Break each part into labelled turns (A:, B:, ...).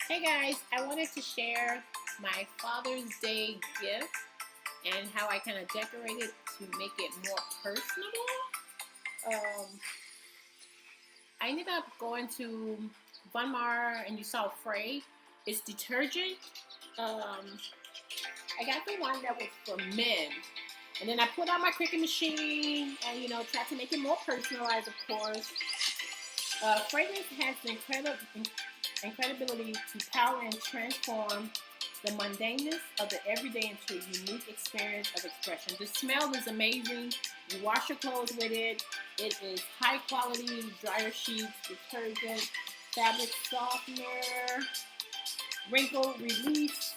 A: Hey guys, I wanted to share my Father's Day gift and how I kind of decorated to make it more personable. Um, I ended up going to Von Mar and you saw FREY. It's detergent. Um, I got the one that was for men. And then I put on my Cricut machine and, tried to make it more personalized, of course. Fragrance has the incredibility to power and transform the mundaneness of the everyday into a unique experience of expression. The smell is amazing. You wash your clothes with it. It is high quality dryer sheets, detergent, fabric softener, wrinkle release,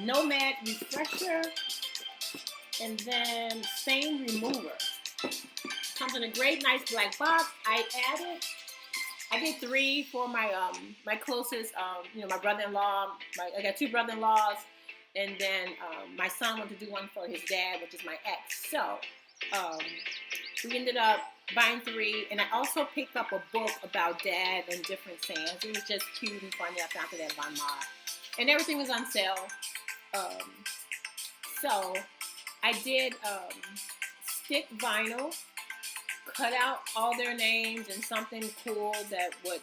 A: nomad refresher, and then stain remover. Comes in a great, nice black box. I did 3 for my closest, my brother-in-law. I got 2 brother-in-laws, and then my son wanted to do one for his dad, which is my ex. So we ended up buying 3, and I also picked up a book about dad and different sayings. It was just cute and funny. I found it at Von Mar, and everything was on sale. So I did stick vinyl, cut out all their names and something cool that would,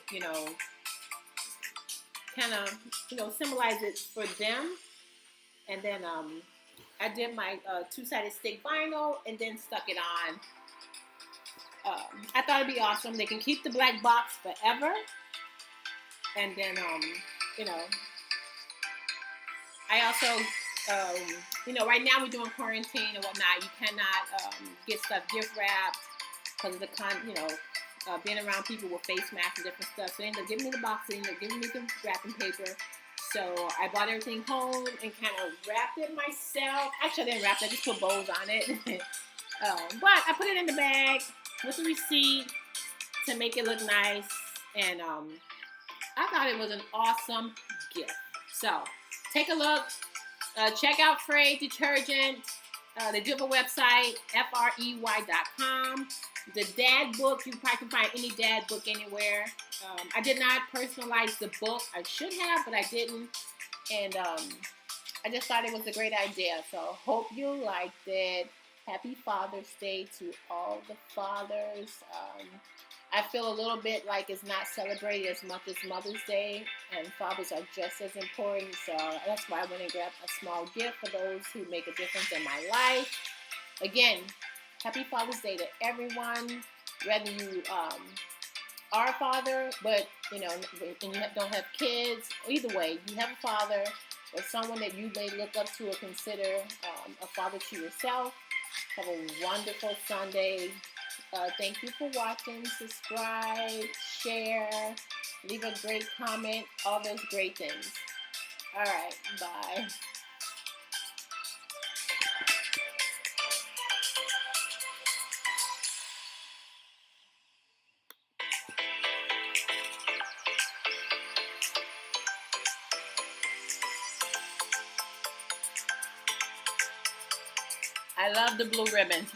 A: kind of, symbolize it for them. And then I did my 2-sided stick vinyl and then stuck it on. I thought it'd be awesome. They can keep the black box forever. And then, I also, right now we're doing quarantine and whatnot. You cannot get stuff gift wrapped because of the being around people with face masks and different stuff. So they ended up giving me the box, they ended up giving me the wrapping paper. So I bought everything home and kind of wrapped it myself. Actually, I didn't wrap it, I just put bows on it. But I put it in the bag with the receipt to make it look nice. And I thought it was an awesome gift. So take a look. Check out FREY detergent. They do have a website, FREY.com. The dad book, you probably can find any dad book anywhere. I did not personalize the book. I should have, but I didn't. And I just thought it was a great idea. So hope you liked it. Happy Father's Day to all the fathers. I feel a little bit like it's not celebrated as much as Mother's Day, and fathers are just as important. So that's why I went and grabbed a small gift for those who make a difference in my life. Again, Happy Father's Day to everyone, whether you are a father, but and you don't have kids. Either way, you have a father or someone that you may look up to or consider a father to yourself. Have a wonderful Sunday. Thank you for watching. Subscribe, share, leave a great comment, all those great things. All right, bye. I love the blue ribbon.